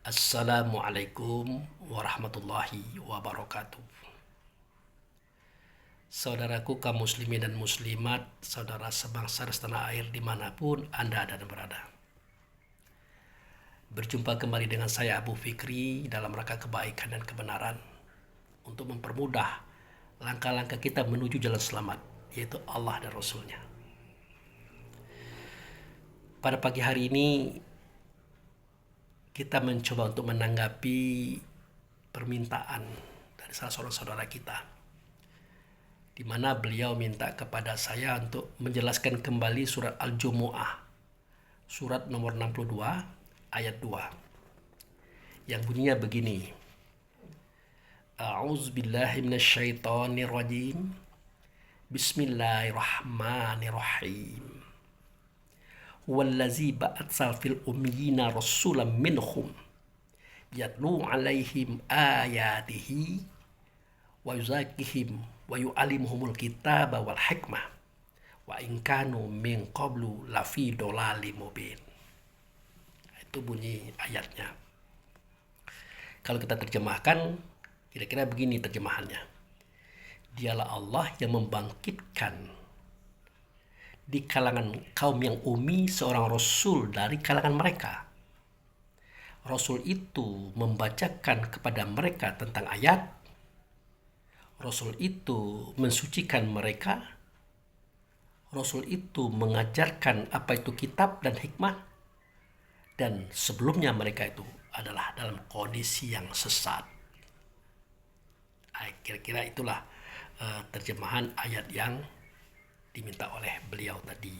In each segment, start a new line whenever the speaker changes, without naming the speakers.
Assalamualaikum warahmatullahi wabarakatuh. Saudaraku kaum muslimin dan muslimat, saudara sebangsa dan setanah air dimanapun Anda ada dan berada. Berjumpa kembali dengan saya Abu Fikri dalam rangka kebaikan dan kebenaran untuk mempermudah langkah-langkah kita menuju jalan selamat, yaitu Allah dan Rasulnya. Pada pagi hari ini kita mencoba untuk menanggapi permintaan dari salah seorang saudara kita, di mana beliau minta kepada saya untuk menjelaskan kembali surat Al-Jumu'ah, surat nomor 62 ayat 2, yang bunyinya begini: A'udzubillahi minasyaitonirrajim. Bismillahirrahmanirrahim. Wallazi ba'atsa fil ummiyina rasulan minhum yatlu 'alaihim ayatihi wa yuzakkihim wa yu'allimuhumul kitaba wal hikmah wa in kanu min qablu lafi dhalalim mubin. Itu bunyi ayatnya. Kalau kita terjemahkan, kira-kira begini terjemahannya: Dialah Allah yang membangkitkan di kalangan kaum yang ummi seorang rasul dari kalangan mereka. Rasul itu membacakan kepada mereka tentang ayat. Rasul itu mensucikan mereka. Rasul itu mengajarkan apa itu kitab dan hikmah. Dan sebelumnya mereka itu adalah dalam kondisi yang sesat. Kira-kira itulah terjemahan ayat yang diminta oleh beliau tadi.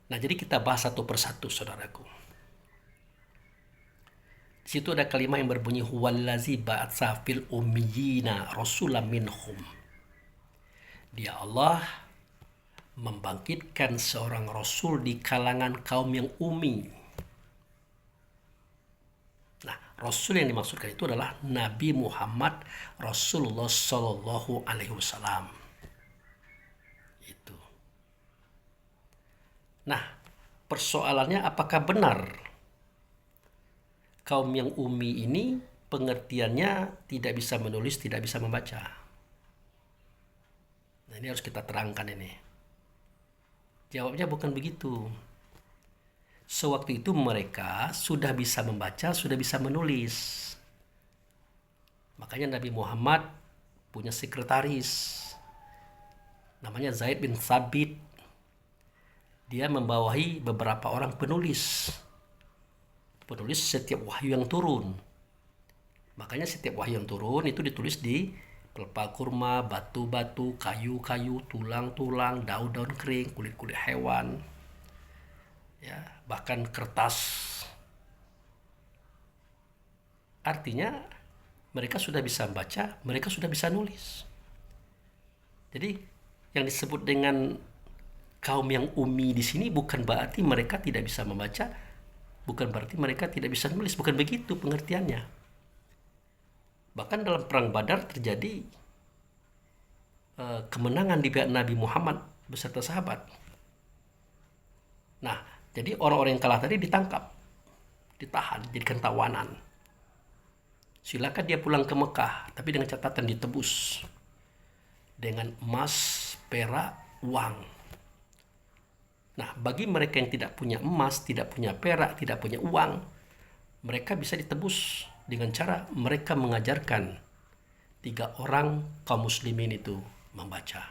Nah, jadi kita bahas satu persatu, saudaraku. Di situ ada kalimat yang berbunyi huwallazi ba'atsa fil ummiyina rasulan minhum. Dia Allah membangkitkan seorang rasul di kalangan kaum yang ummi. Nah, rasul yang dimaksudkan itu adalah Nabi Muhammad Rasulullah Sallallahu Alaihi Wasallam. Itu. Nah, persoalannya apakah benar kaum yang ummi ini pengertiannya tidak bisa menulis, tidak bisa membaca? Nah, ini harus kita terangkan ini. Jawabnya bukan begitu. Sewaktu itu mereka sudah bisa membaca, sudah bisa menulis. Makanya Nabi Muhammad punya sekretaris, namanya Zaid bin Thabit. Dia membawahi beberapa orang penulis setiap wahyu yang turun. Makanya setiap wahyu yang turun itu ditulis di pelepah kurma, batu-batu, kayu-kayu, tulang-tulang, daun-daun kering, kulit-kulit hewan, ya, bahkan kertas. Artinya mereka sudah bisa membaca, mereka sudah bisa nulis. Jadi yang disebut dengan kaum yang ummi di sini bukan berarti mereka tidak bisa membaca, bukan berarti mereka tidak bisa nulis, bukan begitu pengertiannya. Bahkan dalam perang Badar terjadi kemenangan di pihak Nabi Muhammad beserta sahabat. Nah, jadi orang-orang yang kalah tadi ditangkap, ditahan, jadikan tawanan. Silakan dia pulang ke Mekah, tapi dengan catatan ditebus dengan emas, perak, uang. Nah, bagi mereka yang tidak punya emas, tidak punya perak, tidak punya uang, mereka bisa ditebus dengan cara mereka mengajarkan 3 orang kaum muslimin itu membaca.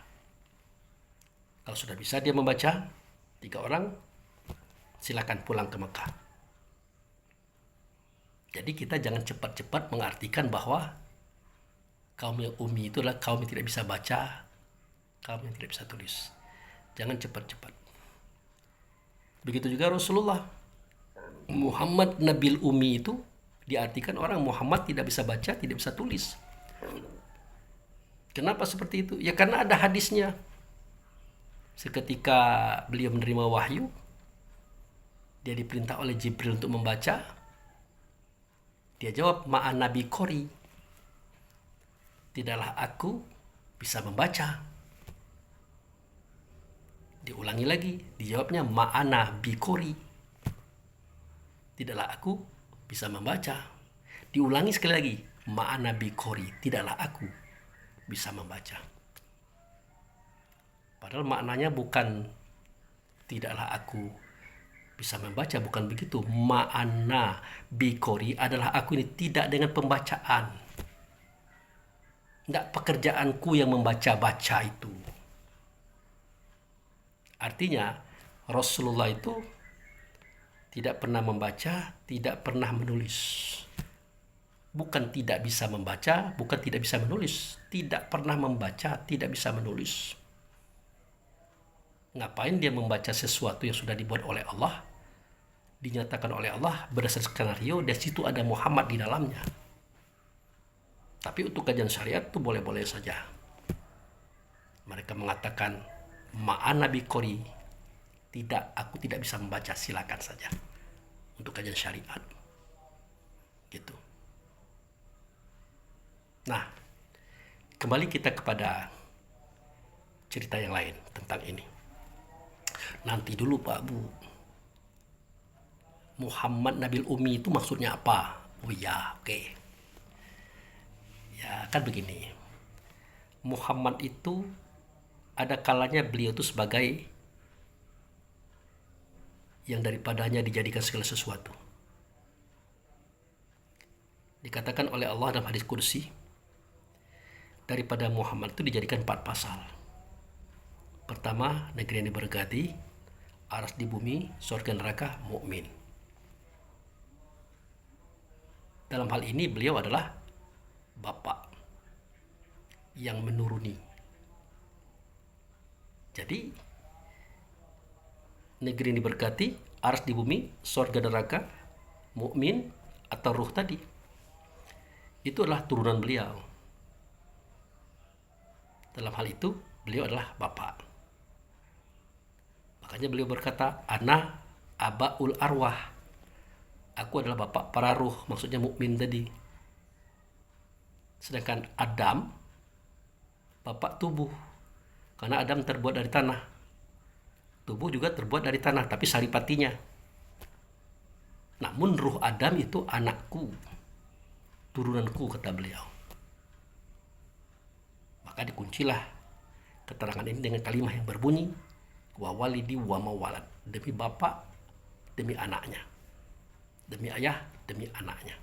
Kalau sudah bisa dia membaca, 3 orang, silakan pulang ke Mekah. Jadi kita jangan cepat-cepat mengartikan bahwa kaum yang ummi itu adalah kaum yang tidak bisa baca, kaum yang tidak bisa tulis. Jangan cepat-cepat. Begitu juga Rasulullah Muhammad Nabil Ummi itu diartikan orang Muhammad tidak bisa baca, tidak bisa tulis. Kenapa seperti itu? Ya karena ada hadisnya. Seketika beliau menerima wahyu, dia diperintah oleh Jibril untuk membaca. Dia jawab, ma'ana bi qori. Tidaklah aku bisa membaca. Diulangi lagi, dijawabnya ma'ana bi qori. Tidaklah aku bisa membaca. Diulangi sekali lagi, ma'ana biqori, tidaklah aku bisa membaca. Padahal maknanya bukan tidaklah aku bisa membaca, bukan begitu. Ma'ana biqori adalah aku ini tidak dengan pembacaan. Tidak pekerjaanku yang membaca-baca itu. Artinya Rasulullah itu tidak pernah membaca, tidak pernah menulis. Bukan tidak bisa membaca, bukan tidak bisa menulis. Tidak pernah membaca, tidak bisa menulis. Ngapain dia membaca sesuatu yang sudah dibuat oleh Allah, dinyatakan oleh Allah berdasarkan skenario, dan situ ada Muhammad di dalamnya. Tapi untuk kajian syariat itu boleh-boleh saja. Mereka mengatakan ma'ana biqori, tidak, aku tidak bisa membaca, silakan saja. Untuk kajian syariat. Gitu. Nah, kembali kita kepada cerita yang lain tentang ini. Nanti dulu Pak Bu, Muhammad Nabil Umi itu maksudnya apa? Oh ya, oke. Ya kan begini, Muhammad itu ada kalanya beliau itu sebagai yang daripadanya dijadikan segala sesuatu. Dikatakan oleh Allah dalam hadis kursi, daripada Muhammad itu dijadikan 4 pasal. Pertama, negeri yang diberkati, aras di bumi, surga neraka, mukmin. Dalam hal ini beliau adalah Bapak yang menuruni. Jadi negeri yang diberkati, aras di bumi, surga neraka, mukmin atau ruh tadi, itu adalah turunan beliau. Dalam hal itu beliau adalah Bapak. Makanya beliau berkata, ana abaul arwah, aku adalah bapak para ruh, maksudnya mukmin tadi. Sedangkan Adam bapak tubuh, karena Adam terbuat dari tanah. Tubuh juga terbuat dari tanah, tapi saripatinya. Namun ruh Adam itu anakku, turunanku, kata beliau. Maka dikuncilah keterangan ini dengan kalimat yang berbunyi, wa walidi wa mawalad, demi bapak, demi anaknya, demi ayah, demi anaknya.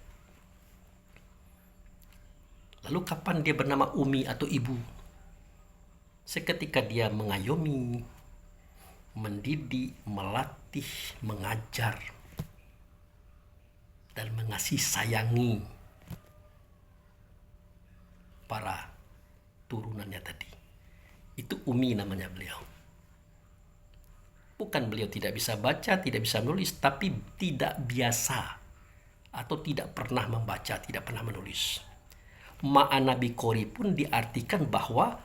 Lalu kapan dia bernama Umi atau ibu? Seketika dia mengayomi, mendidik, melatih, mengajar, dan mengasih sayangi para turunannya tadi. Itu Umi namanya beliau. Bukan beliau tidak bisa baca, tidak bisa menulis, tapi tidak biasa atau tidak pernah membaca, tidak pernah menulis. Ma'ana biqori pun diartikan bahwa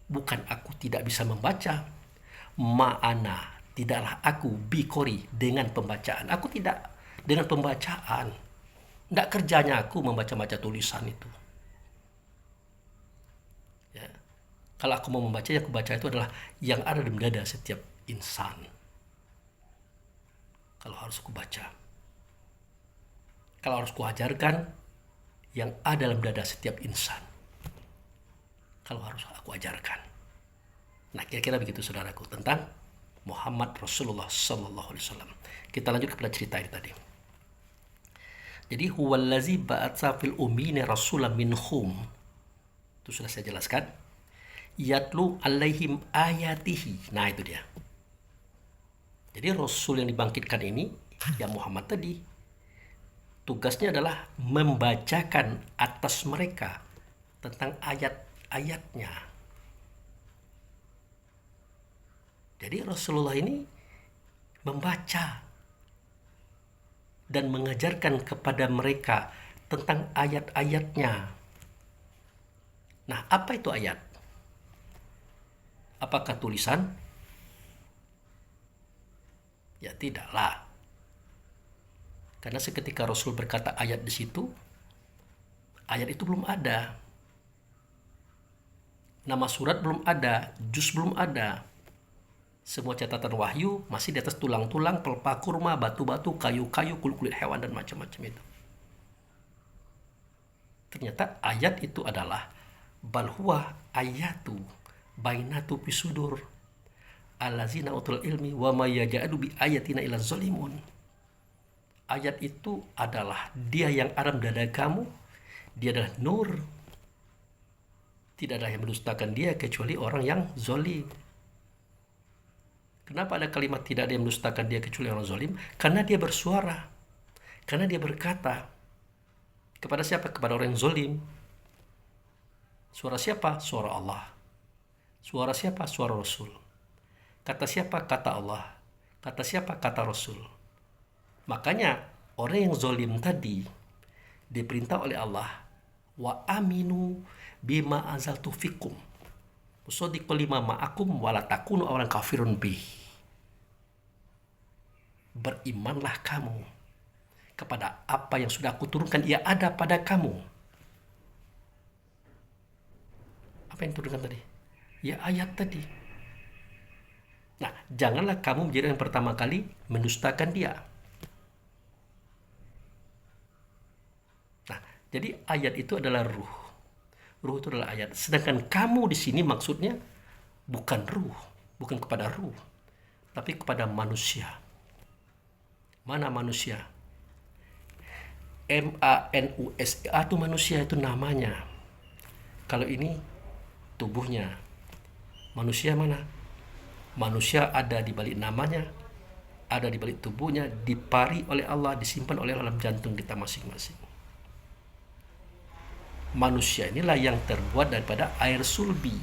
bukan aku tidak bisa membaca, ma'ana, tidaklah aku biqori, dengan pembacaan. Aku tidak dengan pembacaan. Tidak kerjanya aku membaca-baca tulisan itu. Ya. Kalau aku mau membaca, yang aku baca itu adalah yang ada di dada setiap insan. Kalau harus aku baca. Kalau harus aku ajarkan, yang ada dalam dada setiap insan. Kalau harus aku ajarkan. Nah, kira-kira begitu saudaraku tentang Muhammad Rasulullah Sallallahu Alaihi Wasallam. Kita lanjut kepada cerita ini tadi. Jadi huwallazi ba'atsa fil ummiyina rasulan minhum. Itu sudah saya jelaskan. Yatlu alaihim ayatihi. Nah, itu dia. Jadi Rasul yang dibangkitkan ini, yang Muhammad tadi, tugasnya adalah membacakan atas mereka tentang ayat-ayatnya. Jadi Rasulullah ini membaca dan mengajarkan kepada mereka tentang ayat-ayatnya. Nah, apa itu ayat? Apakah tulisan? Ya tidaklah. Karena seketika Rasul berkata ayat di situ, ayat itu belum ada. Nama surat belum ada, juz belum ada. Semua catatan wahyu masih di atas tulang-tulang, pelepah kurma, batu-batu, kayu-kayu, kulit-kulit hewan, dan macam-macam itu. Ternyata ayat itu adalah bal huwa ayatu bainatu bisudur allazina utul ilmi wa may yaj'alu bi ayatina ila zalimun. Ayat itu adalah dia yang ada dalam kamu, dia adalah nur. Tidak ada yang mendustakan dia kecuali orang yang zalim. Kenapa ada kalimat tidak ada yang mendustakan dia kecuali orang zalim? Karena dia bersuara. Karena dia berkata. Kepada siapa? Kepada orang yang zalim. Suara siapa? Suara Allah. Suara siapa? Suara Rasul. Kata siapa? Kata Allah. Kata siapa? Kata Rasul. Makanya orang yang zalim tadi diperintah oleh Allah, wa aminu bima anzaltu fikum musaddiqan lima ma'akum wa la takunu awalan kafirun bih. Berimanlah kamu kepada apa yang sudah aku turunkan, ia ada pada kamu. Apa yang turunkan tadi? Ya ayat tadi. Nah, janganlah kamu menjadi yang pertama kali mendustakan dia. Nah, jadi ayat itu adalah ruh. Ruh itu adalah ayat. Sedangkan kamu di sini maksudnya bukan ruh, bukan kepada ruh, tapi kepada manusia. Mana manusia? MANUSA itu manusia, itu namanya. Kalau ini tubuhnya. Manusia mana? Manusia ada di balik namanya, ada di balik tubuhnya, dipari oleh Allah, disimpan oleh dalam jantung kita masing-masing. Manusia inilah yang terbuat daripada air sulbi,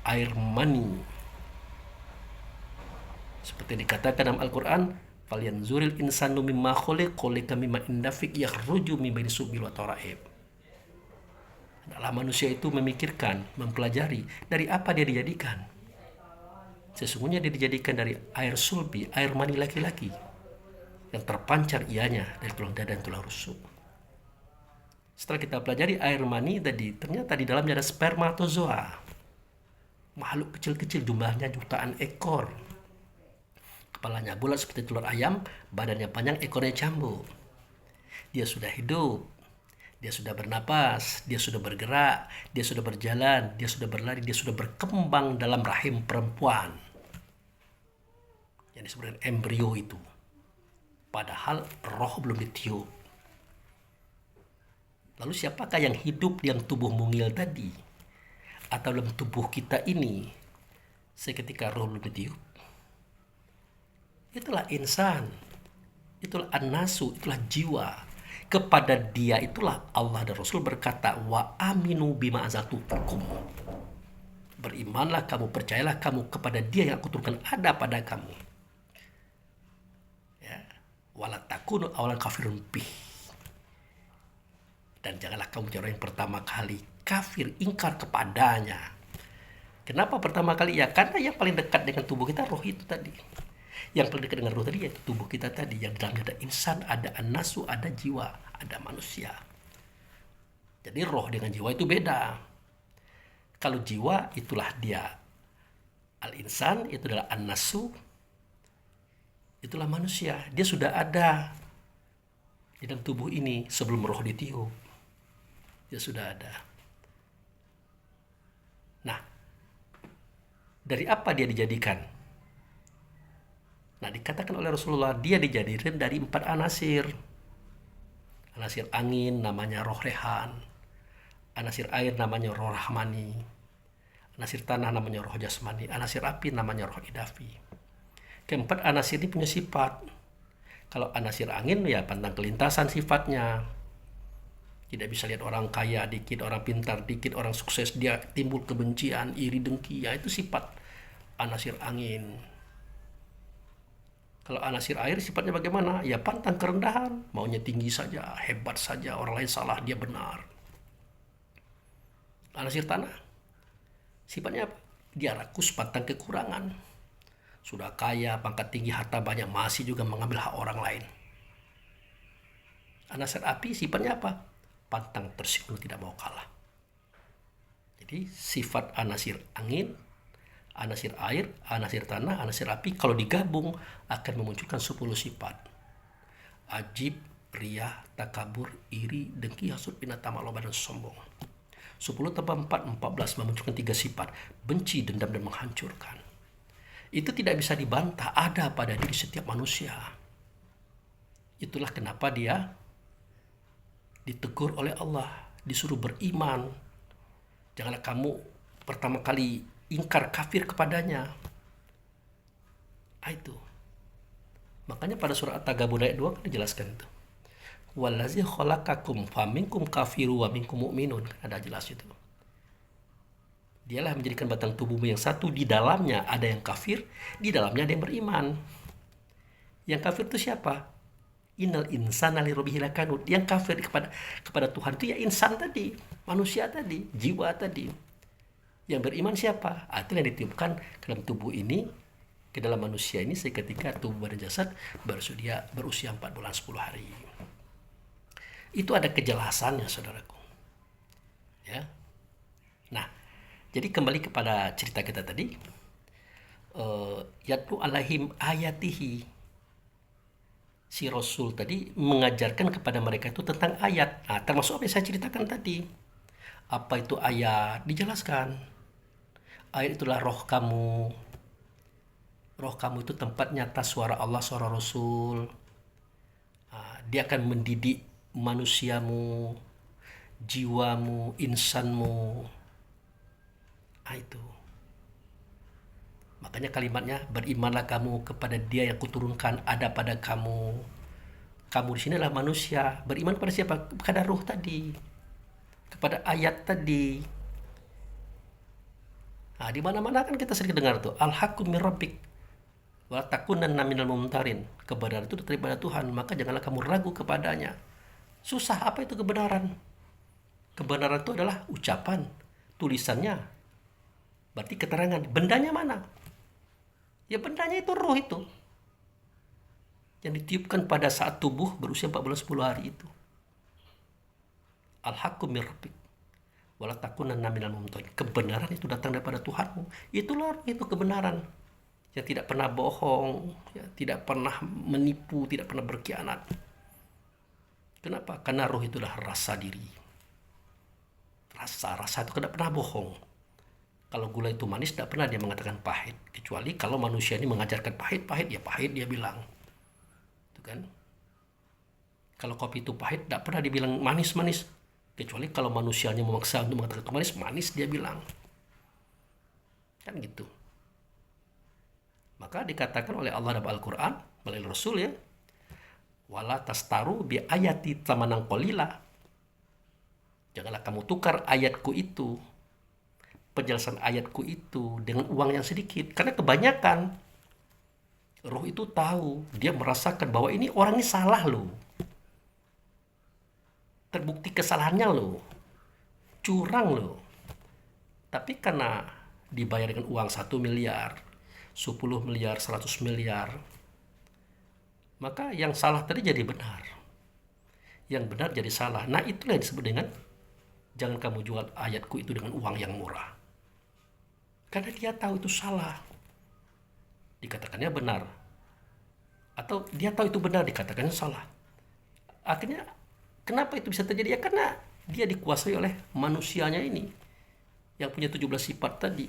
air mani. Seperti dikatakan dalam Al-Quran, falyanzuril insanu mimma khuliqa mimma indafik yakhruju min baini sulbi wa taraib. Adalah manusia itu memikirkan, mempelajari dari apa dia dijadikan. Sesungguhnya dia dijadikan dari air sulbi, air mani laki-laki, yang terpancar ianya dari tulang dada dan tulang rusuk. Setelah kita pelajari air mani tadi, ternyata di dalamnya ada spermatozoa. Makhluk kecil-kecil, jumlahnya jutaan ekor. Kepalanya bulat seperti telur ayam, badannya panjang, ekornya cambuk. Dia sudah hidup, dia sudah bernapas, dia sudah bergerak, dia sudah berjalan, dia sudah berlari, dia sudah berkembang dalam rahim perempuan. Yang disebut embrio itu. Padahal roh belum ditiup. Lalu siapakah yang hidup yang tubuh mungil tadi? Atau dalam tubuh kita ini seketika roh belum ditiup? Itulah insan, itulah an-nasu, itulah jiwa. Kepada dia itulah Allah dan Rasul berkata, wa aminu bima anzaltu fikum. Berimanlah kamu, percayalah kamu kepada dia yang aku turunkan ada pada kamu. Ya, wala takunu awalan kafirun bih. Dan janganlah kamu menjadi orang yang pertama kali kafir, ingkar kepadanya. Kenapa pertama kali? Ya karena yang paling dekat dengan tubuh kita roh itu tadi. Yang paling dekat dengan roh tadi yaitu tubuh kita tadi. Yang dalamnya ada insan, ada an-nasu, ada jiwa, ada manusia. Jadi roh dengan jiwa itu beda. Kalau jiwa itulah dia al-insan, itu adalah an-nasu, itulah manusia. Dia sudah ada di dalam tubuh ini sebelum roh ditiup. Dia sudah ada. Nah, dari apa dia dijadikan? Nah, dikatakan oleh Rasulullah, dia dijadikan dari 4 anasir. Anasir angin namanya roh rehan. Anasir air namanya roh rahmani. Anasir tanah namanya roh jasmani. Anasir api namanya roh idafi. Keempat anasir ini punya sifat. Kalau anasir angin ya pantang kelintasan sifatnya. Tidak bisa lihat orang kaya dikit, orang pintar dikit, orang sukses, dia timbul kebencian, iri, dengki. Ya itu sifat anasir angin. Kalau anasir air sifatnya bagaimana? Ya pantang kerendahan, maunya tinggi saja, hebat saja, orang lain salah, dia benar. Anasir tanah sifatnya apa? Dia rakus, pantang kekurangan. Sudah kaya, pangkat tinggi, harta banyak, masih juga mengambil hak orang lain. Anasir api sifatnya apa? Pantang tersikul, tidak mau kalah. Jadi sifat anasir angin, anasir air, anasir tanah, anasir api kalau digabung akan memunculkan 10 sifat. Ajib, Riya, takabur, iri, dengki, hasud, bina, tamak, loba, dan sombong. 10 tambah 4, 14 memunculkan 3 sifat. Benci, dendam, dan menghancurkan. Itu tidak bisa dibantah, ada pada diri setiap manusia. Itulah kenapa dia ditegur oleh Allah, disuruh beriman. Janganlah kamu pertama kali ingkar kafir kepadanya. Itu. Makanya pada surah At-Tagabun ayat 2 kan dijelaskan itu. Wallazi khalaqakum faminkum kafiru wa minkum mu'minun. Ada jelas itu. Dialah menjadikan batang tubuhmu yang satu, di dalamnya ada yang kafir, di dalamnya ada yang beriman. Yang kafir itu siapa? Innal insana lirabbih lakanud. Yang kafir kepada Tuhan itu ya insan tadi, manusia tadi, jiwa tadi. Yang beriman siapa? Itu yang ditiupkan ke dalam tubuh ini, ke dalam manusia ini seketika tubuh badan jasad bersedia berusia 4 bulan 10 hari. Itu ada kejelasannya, saudaraku. Ya. Nah, jadi kembali kepada cerita kita tadi. Yatlu alaihim ayatihi. Si Rasul tadi mengajarkan kepada mereka itu tentang ayat. Nah, termasuk apa yang saya ceritakan tadi. Apa itu ayat? Dijelaskan. Ayat itulah roh kamu. Roh kamu itu tempat nyata suara Allah, suara Rasul. Dia akan mendidik manusiamu, jiwamu, insanmu. Itu. Makanya kalimatnya, berimanlah kamu kepada Dia yang kuturunkan ada pada kamu. Kamu di sini adalah manusia. Beriman kepada siapa? Kepada ruh tadi. Kepada ayat tadi. Di mana-mana kan kita sering dengar tuh, al-haqqu min rabbik wa takunanna minal mumtarin. Kebenaran itu daripada Tuhan, maka janganlah kamu ragu kepadanya. Susah, apa itu kebenaran? Kebenaran itu adalah ucapan, tulisannya. Berarti keterangan. Bendanya mana? Ya bendanya itu roh itu. Yang ditiupkan pada saat tubuh berusia 4 bulan 10 hari itu. Al-haqqu min rabbik wala takunanna minal mumtarin. Kebenaran itu datang daripada Tuhanmu. Itulah itu kebenaran. Yang tidak pernah bohong, ya, tidak pernah menipu, tidak pernah berkhianat. Kenapa? Karena roh itulah rasa diri. Rasa itu tidak pernah bohong. Kalau gula itu manis, tidak pernah dia mengatakan pahit. Kecuali kalau manusia ini mengajarkan pahit, ya pahit dia bilang. Itu kan? Kalau kopi itu pahit, tidak pernah dibilang manis. Kecuali kalau manusianya memaksa untuk mengatakan itu manis dia bilang. Kan gitu. Maka dikatakan oleh Allah dalam Al-Quran, melalui Rasul ya, wala tastaru bi ayati tamanan qalila. Janganlah kamu tukar ayatku itu, penjelasan ayatku itu dengan uang yang sedikit. Karena kebanyakan roh itu tahu, dia merasakan bahwa ini orang ini salah loh. Terbukti kesalahannya loh. Curang loh. Tapi karena dibayar dengan uang 1 miliar, 10 miliar, 100 miliar, maka yang salah tadi jadi benar. Yang benar jadi salah. Nah, itulah yang disebut dengan jangan kamu jual ayatku itu dengan uang yang murah. Karena dia tahu itu salah. Dikatakannya benar. Atau dia tahu itu benar, dikatakannya salah. Akhirnya, kenapa itu bisa terjadi? Ya karena dia dikuasai oleh manusianya ini. Yang punya 17 sifat tadi.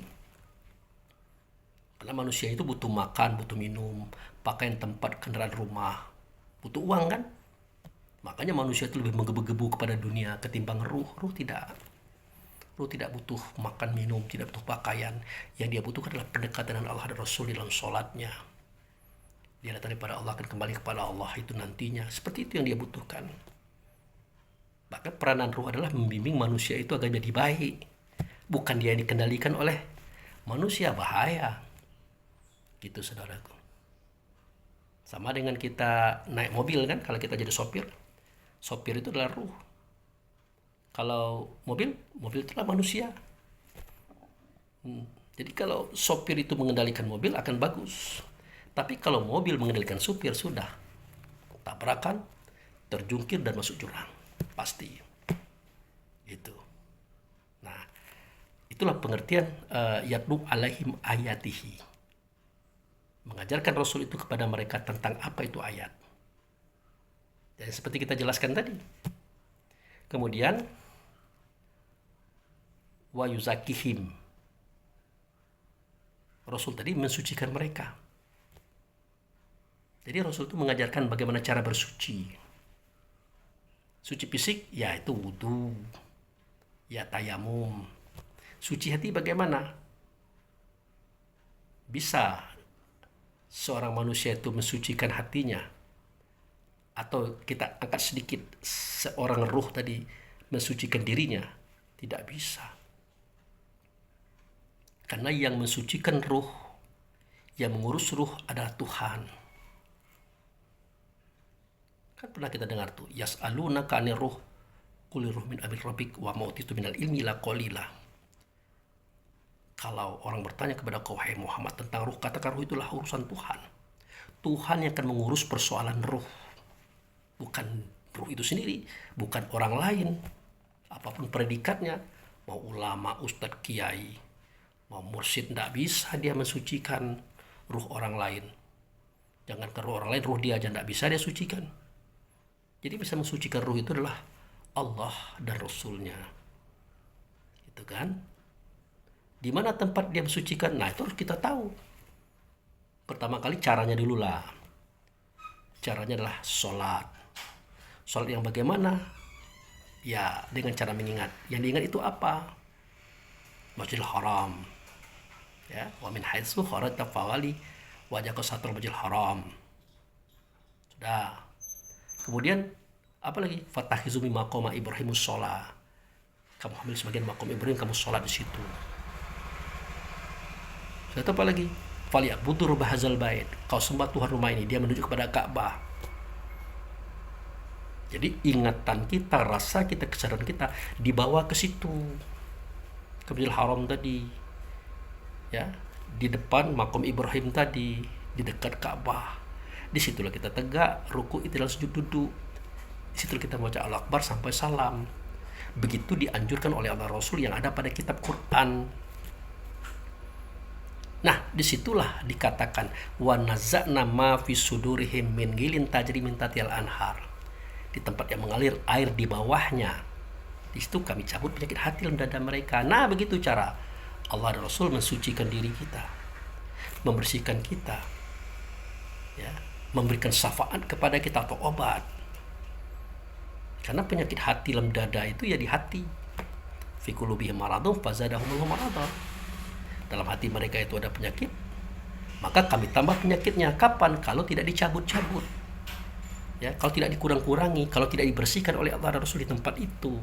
Karena manusia itu butuh makan, butuh minum, pakaian, tempat, kendaraan, rumah. Butuh uang kan? Makanya manusia itu lebih menggebu-gebu kepada dunia ketimbang ruh. Ruh tidak butuh makan, minum, tidak butuh pakaian. Yang dia butuhkan adalah pendekatan dengan Allah dan Rasul dalam sholatnya. Dia datang daripada Allah, akan kembali kepada Allah itu nantinya. Seperti itu yang dia butuhkan. Bahkan peranan ruh adalah membimbing manusia itu agar jadi baik. Bukan dia yang dikendalikan oleh manusia, bahaya. Gitu saudaraku. Sama dengan kita naik mobil kan, kalau kita jadi sopir. Sopir itu adalah ruh. Kalau mobil itulah manusia. Jadi kalau sopir itu mengendalikan mobil akan bagus. Tapi kalau mobil mengendalikan supir sudah tabrakan, terjungkir dan masuk jurang. Pasti. Gitu. Nah, itulah pengertian yatlu alaihim ayatihi. Mengajarkan Rasul itu kepada mereka tentang apa itu ayat. Dan seperti kita jelaskan tadi. Kemudian wa yuzakihim. Rasul tadi mensucikan mereka. Jadi Rasul itu mengajarkan bagaimana cara bersuci. Suci fisik, ya itu wudu, ya tayamum. Suci hati bagaimana? Bisa seorang manusia itu mensucikan hatinya. Atau kita angkat sedikit, seorang ruh tadi mensucikan dirinya. Tidak bisa. Karena yang mensucikan ruh, yang mengurus ruh adalah Tuhan. Kan pernah kita dengar tuh, yas'alunaka 'anir ruh, qul ruh min amri rabbik wa ma utitu minal ilmi illa qalila. Kalau orang bertanya kepada kau, wahai Muhammad, tentang ruh, katakan ruh itulah urusan Tuhan. Tuhan yang akan mengurus persoalan ruh. Bukan ruh itu sendiri, bukan orang lain. Apapun predikatnya, mau ulama, ustadz, kiai, mau mursyid, tidak bisa dia mensucikan ruh orang lain. Jangan ke ruh orang lain, ruh dia aja tidak bisa dia sucikan. Jadi bisa mensucikan ruh itu adalah Allah dan Rasulnya. Itu kan? Di mana tempat dia mensucikan? Nah, itu harus kita tahu. Pertama kali caranya dulu lah. Caranya adalah sholat. Sholat yang bagaimana? Ya, dengan cara mengingat. Yang diingat itu apa? Masjidil Haram. Ya, wa min haitsu kharajta fawali wajhaka satrul Masjidil Haram. Sudah. Kemudian apa lagi? Fatakhizu min maqama Ibrahimus shalah. Kamu ambil sebagian maqam Ibrahim, kamu sholat di situ. Sudah apa lagi? Falyabudu rabb hadzal bait. Kau sembah Tuhan rumah ini, dia menuju kepada Ka'bah. Jadi ingatan kita, rasa kita, kesadaran kita dibawa ke situ. Ke Masjidil Haram tadi. Ya, di depan makom Ibrahim tadi, di dekat Ka'bah. Disitulah kita tegak, ruku, i'tidal, sujud, duduk. Disitulah kita baca Allahu Akbar sampai salam. Begitu dianjurkan oleh Allah Rasul yang ada pada kitab Quran. Nah, disitulah dikatakan wa nazza'na ma fi sudurihim min ghilin tajri min tahtihal anhar. Di tempat yang mengalir air di bawahnya. Di situ kami cabut penyakit hati dalam dada mereka. Nah, begitu cara Allah dan Rasul mensucikan diri kita, membersihkan kita, ya, memberikan syafaat kepada kita atau obat. Karena penyakit hati dalam dada itu ya di hati. Fi qulubihim maradun fazadahumullahu marada. Dalam hati mereka itu ada penyakit, maka kami tambah penyakitnya. Kapan? Kalau tidak dicabut-cabut. Ya, kalau tidak dikurang-kurangi, kalau tidak dibersihkan oleh Allah dan Rasul di tempat itu.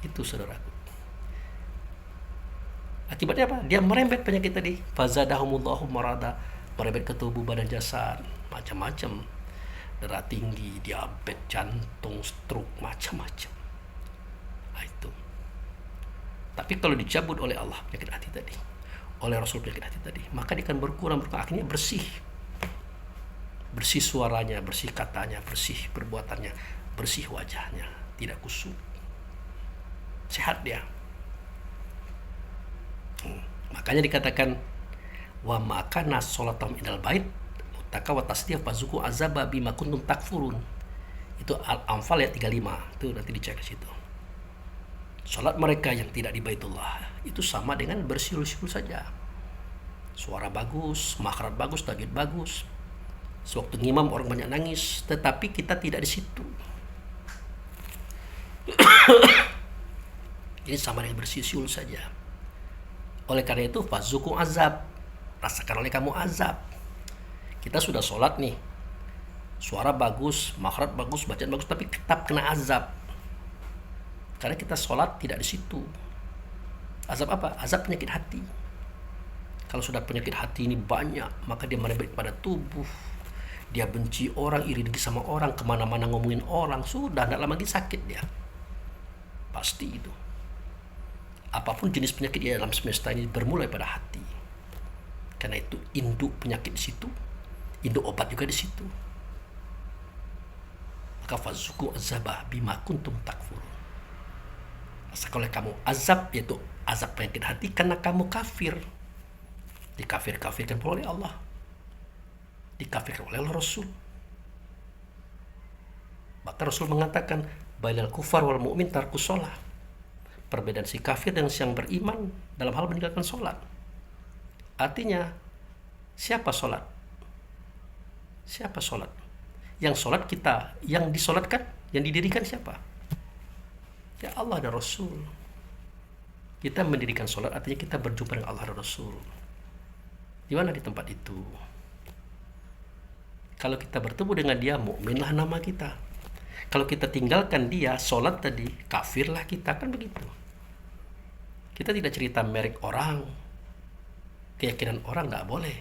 Itu saudaraku. Akibatnya apa? Dia merembet penyakit tadi. Fazadahumullahu marada, merembet ke tubuh, badan, jasad, macam-macam. Darah tinggi, diabetes, jantung, stroke, macam-macam. Nah, itu. Tapi kalau dicabut oleh Allah penyakit hati tadi, oleh Rasul penyakit hati tadi, maka dia akan berkurang, akhirnya bersih. Bersih suaranya, bersih katanya, bersih perbuatannya, bersih wajahnya, tidak kusut. Sehat dia. Makanya dikatakan wa makana sholatam indal bait mutaka wa tasdiyah fazuku azaba bima kuntum takfurun. Itu Al-Anfal ayat 35. Itu nanti dicek di situ. Salat mereka yang tidak di Baitullah itu sama dengan bersiul-siul saja. Suara bagus, makhraj bagus, tajwid bagus. Sewaktu ngimam orang banyak nangis, tetapi kita tidak di situ. Ini sama dengan bersiul saja. Oleh karena itu, fazuku azab, rasakan oleh kamu azab. Kita sudah sholat nih, suara bagus, makhraj bagus, bacaan bagus, tapi tetap kena azab. Karena kita sholat tidak di situ. Azab apa? Azab penyakit hati. Kalau sudah penyakit hati ini banyak, maka dia merembet pada tubuh. Dia benci orang, iri dengki sama orang, kemana-mana ngomongin orang, sudah tidak lama lagi sakit dia. Pasti itu. Apapun jenis penyakit di dalam semesta ini bermulai pada hati. Karena itu induk penyakit di situ, induk obat juga di situ. Maka fazuku azabah bima kuntum takfurun. Rasakan oleh kamu azab, yaitu azab penyakit hati karena kamu kafir. Dikafir-kafirkan oleh Allah, dikafirkan oleh Rasul. Maka Rasul mengatakan, bainal kufar wal mu'min tarkus sholat. Perbedaan si kafir dan si yang beriman dalam hal meninggalkan sholat. Artinya, siapa sholat? Siapa sholat? Yang sholat kita, yang disolatkan, yang didirikan siapa? Ya Allah dan Rasul. Kita mendirikan sholat artinya kita berjumpa dengan Allah dan Rasul. Di mana di tempat itu? Kalau kita bertemu dengan dia, mukminlah nama kita. Kalau kita tinggalkan dia, sholat tadi, kafirlah kita, kan begitu. Kita tidak cerita merek orang, keyakinan orang, tidak boleh.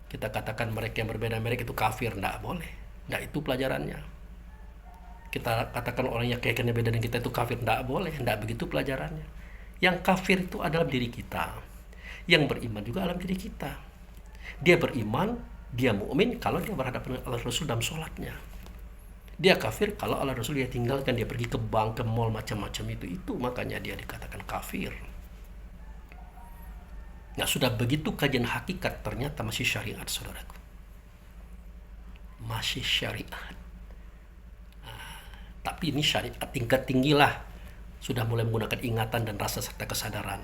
Kita katakan mereka yang berbeda merek itu kafir, tidak boleh. Tidak itu pelajarannya. Kita katakan orang yang keyakinannya beda dengan kita itu kafir, tidak boleh. Tidak begitu pelajarannya. Yang kafir itu adalah diri kita. Yang beriman juga dalam diri kita. Dia beriman, dia mukmin kalau dia berhadapan dengan Allah Rasul dalam sholatnya. Dia kafir kalau Allah Rasul dia tinggalkan, dia pergi ke bank, ke mall, macam-macam itu makanya dia dikatakan kafir. Nah, sudah begitu kajian hakikat, ternyata masih syariat, saudaraku. Masih syariat. Tapi ini syariat tingkat tinggi lah. Sudah mulai menggunakan ingatan dan rasa serta kesadaran.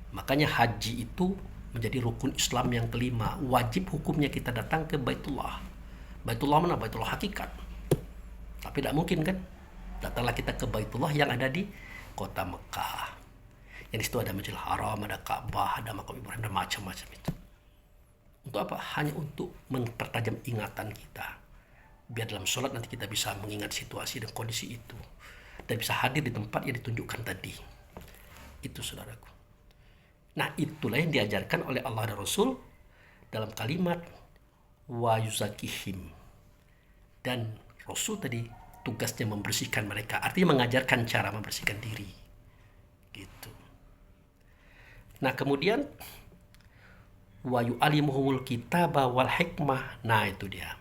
Makanya haji itu menjadi rukun Islam yang kelima. Wajib hukumnya kita datang ke Baitullah. Baitullah mana? Baitullah hakikat. Tapi tidak mungkin kan? Datanglah kita ke Baitullah yang ada di kota Mekah. Yang di situ ada Masjidil Haram, ada Ka'bah, ada Makam Ibrahim, dan macam-macam itu. Untuk apa? Hanya untuk mempertajam ingatan kita. Biar dalam sholat nanti kita bisa mengingat situasi dan kondisi itu. Dan bisa hadir di tempat yang ditunjukkan tadi. Itu, saudaraku. Nah, itulah yang diajarkan oleh Allah dan Rasul dalam kalimat wa yuzakihim. Dan Rasul tadi tugasnya membersihkan mereka, artinya mengajarkan cara membersihkan diri. Gitu. Nah, kemudian wa yu'allimuhumul kitaba wal hikmah. Nah, itu dia.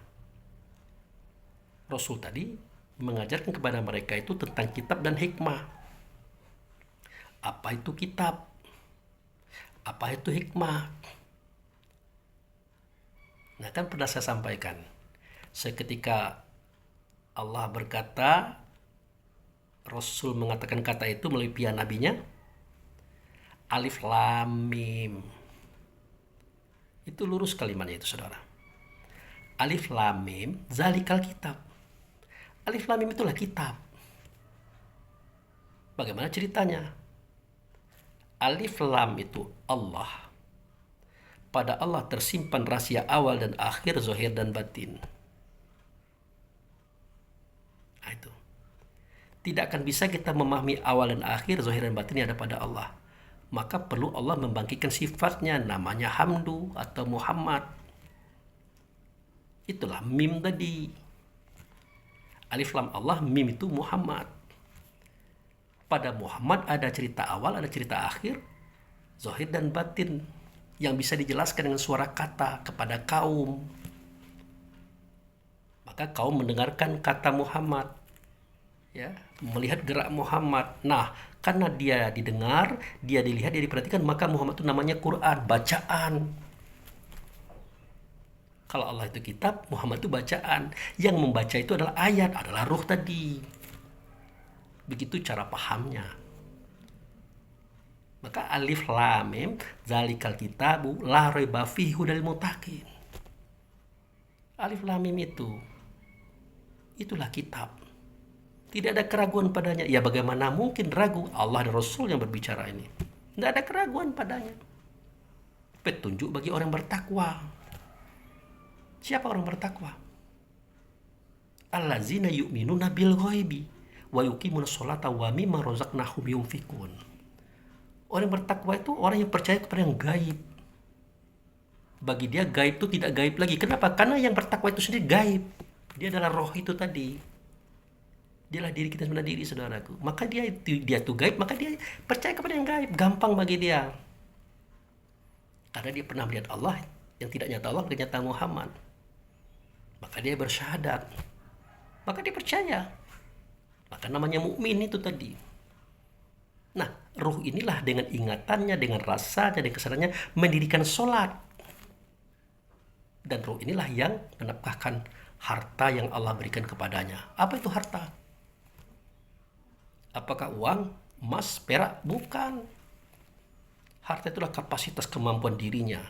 Rasul tadi mengajarkan kepada mereka itu tentang kitab dan hikmah. Apa itu kitab? Apa itu hikmah? Nah, kan pernah saya sampaikan. Seketika Allah berkata, Rasul mengatakan kata itu melalui pihak nabinya, Alif Lam Mim. Itu lurus kalimatnya itu, saudara. Alif Lam Mim, zalikal kitab. Alif Lam Mim itulah kitab. Bagaimana ceritanya? Alif Lam itu Allah. Pada Allah tersimpan rahasia awal dan akhir, zahir dan batin. Nah, itu. Tidak akan bisa kita memahami awal dan akhir, zahir dan batin yang ada pada Allah. Maka perlu Allah membangkitkan sifatnya, namanya Hamdu atau Muhammad. Itulah Mim tadi. Alif Lam Allah, Mim itu Muhammad. Pada Muhammad ada cerita awal, ada cerita akhir, zahir dan batin yang bisa dijelaskan dengan suara kata kepada kaum. Maka kaum mendengarkan kata Muhammad, ya, melihat gerak Muhammad. Nah, karena dia didengar, dia dilihat, dia diperhatikan, maka Muhammad itu namanya Quran, bacaan. Kalau Allah itu kitab, Muhammad itu bacaan. Yang membaca itu adalah ayat, adalah ruh tadi. Begitu cara pahamnya. Maka Alif Lam Mim, zalikal kitabu la raiba fihi hudal muttaqin. Alif Lam Mim itulah kitab. Tidak ada keraguan padanya. Ya, bagaimana mungkin ragu? Allah dan Rasul yang berbicara ini. Tidak ada keraguan padanya. Petunjuk bagi orang bertakwa. Siapa orang bertakwa? Allazina yu'minuna bil ghaibi wa yuqimuna sholata wa mimma razaqnahum yunfikun. Orang bertakwa itu orang yang percaya kepada yang gaib. Bagi dia gaib itu tidak gaib lagi. Kenapa? Karena yang bertakwa itu sendiri gaib. Dia adalah roh itu tadi. Dialah diri kita sebenarnya, diri saudaraku. Maka dia tuh gaib, maka dia percaya kepada yang gaib. Gampang bagi dia. Karena dia pernah melihat Allah yang tidak nyata Allah, bukan nyata Muhammad. Maka dia bersyahadat. Maka dia percaya. Maka namanya mukmin itu tadi. Nah, ruh inilah dengan ingatannya, dengan rasanya, dengan kesadarannya mendirikan sholat. Dan ruh inilah yang menafkahkan harta yang Allah berikan kepadanya. Apa itu harta? Apakah uang, emas, perak? Bukan. Harta itulah kapasitas kemampuan dirinya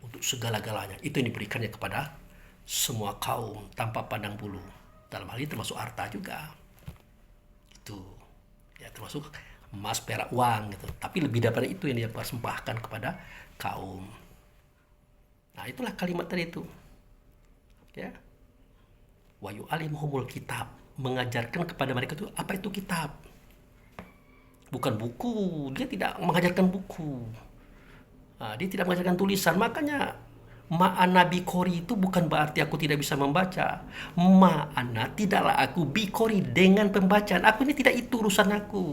untuk segala-galanya. Itu yang diberikannya kepada semua kaum tanpa pandang bulu. Dalam hal ini termasuk harta juga. Itu ya termasuk emas, perak, uang gitu. Tapi lebih daripada itu yang dia persembahkan kepada kaum. Nah, itulah kalimat tadi itu. Ya. Wa yu'allimuhumul kitab, mengajarkan kepada mereka itu apa itu kitab. Bukan buku, dia tidak mengajarkan buku. Nah, dia tidak mengajarkan tulisan, makanya ma'ana bikori itu bukan berarti aku tidak bisa membaca. Ma'ana tidaklah aku bikori dengan pembacaan. Aku ini tidak itu urusan aku.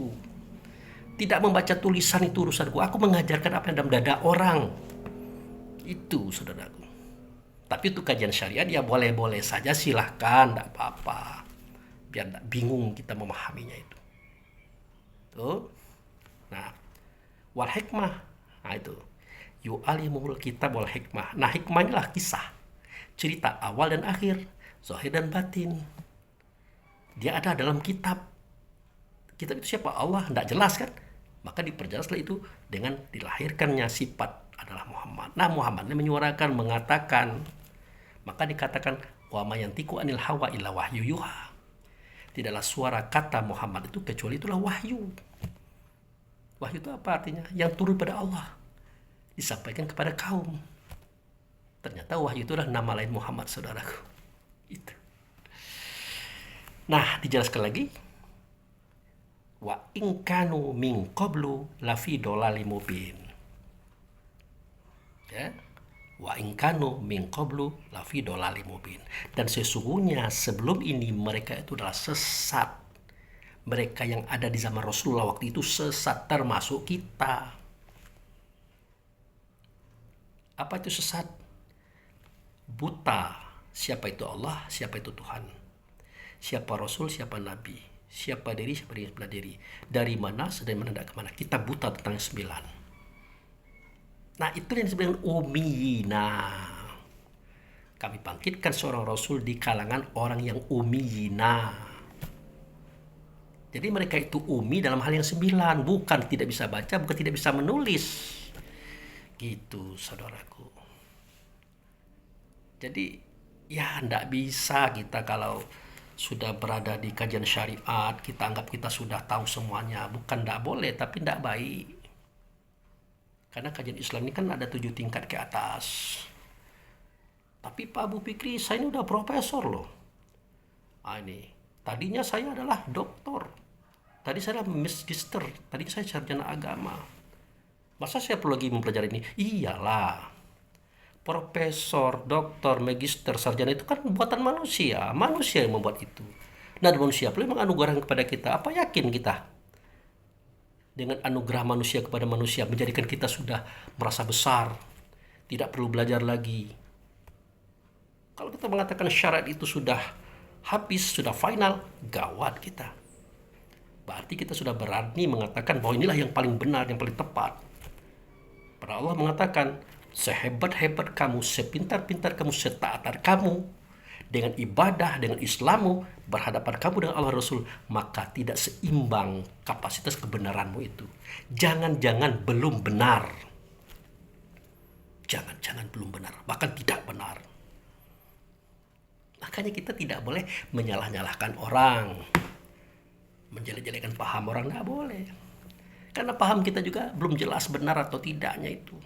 Tidak membaca tulisan itu urusanku. Aku mengajarkan apa yang dalam dada orang. Itu saudaraku. Tapi itu kajian syariat ya boleh-boleh saja, silahkan, tidak apa-apa. Biar tidak bingung kita memahaminya itu. Tuh. Nah, wal hikmah. Nah itu. Yu'alimul kitab wal hikmah. Nah, hikmah inilah kisah. Cerita awal dan akhir. Zahir dan batin. Dia ada dalam kitab. Kitab itu siapa? Allah. Tidak jelas kan? Maka diperjelaslah itu dengan dilahirkannya sifat adalah Muhammad. Nah, Muhammad ini menyuarakan, mengatakan. Maka dikatakan, wa ma yantiqu anil hawa illa wahyu yuha. Tidaklah suara kata Muhammad itu kecuali itulah wahyu. Wahyu itu apa artinya? Yang turun pada Allah. Disampaikan kepada kaum. Ternyata wahyu itu adalah nama lain Muhammad, saudaraku. Itu. Nah, dijelaskan lagi. Wa in kanu min qablu lafi dolalim mubin. Ya. Wa in kanu min qablu lafi dolalim mubin. Dan sesungguhnya sebelum ini mereka itu adalah sesat. Mereka yang ada di zaman Rasulullah waktu itu sesat, termasuk kita. Apa itu sesat? Buta. Siapa itu Allah, siapa itu Tuhan. Siapa Rasul, siapa Nabi. Siapa diri, siapa diri, sebelah diri. Dari mana, sedang mana, tidak kemana. Kita buta tentang 9. Nah, itu yang disebut dengan umiyina. Kami bangkitkan seorang Rasul di kalangan orang yang umiyina. Jadi mereka itu umi dalam hal yang 9. Bukan tidak bisa baca, bukan tidak bisa menulis. Gitu, saudaraku. Jadi, ya tidak bisa kita kalau sudah berada di kajian syariat, kita anggap kita sudah tahu semuanya. Bukan tidak boleh, tapi tidak baik. Karena kajian Islam ini kan ada 7 tingkat ke atas. Tapi Pak Abu Fikri, saya ini udah profesor loh. Ah, ini. Tadinya saya adalah doktor. Tadi saya adalah magister. Tadi saya sarjana agama. Masa saya perlu lagi mempelajari ini? Iyalah. Profesor, doktor, magister, sarjana itu kan buatan manusia. Manusia yang membuat itu. Nah, manusia boleh menganugerahkan kepada kita. Apa yakin kita? Dengan anugerah manusia kepada manusia menjadikan kita sudah merasa besar, tidak perlu belajar lagi. Kalau kita mengatakan syarat itu sudah habis, sudah final, gawat kita. Berarti kita sudah berani mengatakan bahwa inilah yang paling benar, yang paling tepat. Padahal Allah mengatakan, sehebat-hebat kamu, sepintar-pintar kamu, setaat kamu, dengan ibadah, dengan Islammu, berhadapan kamu dengan Allah Rasul, maka tidak seimbang kapasitas kebenaranmu itu. Jangan-jangan belum benar. Jangan-jangan belum benar, bahkan tidak benar. Makanya kita tidak boleh menyalah-nyalahkan orang, menjelek-jelekan paham orang, tidak boleh. Karena paham kita juga belum jelas benar atau tidaknya itu.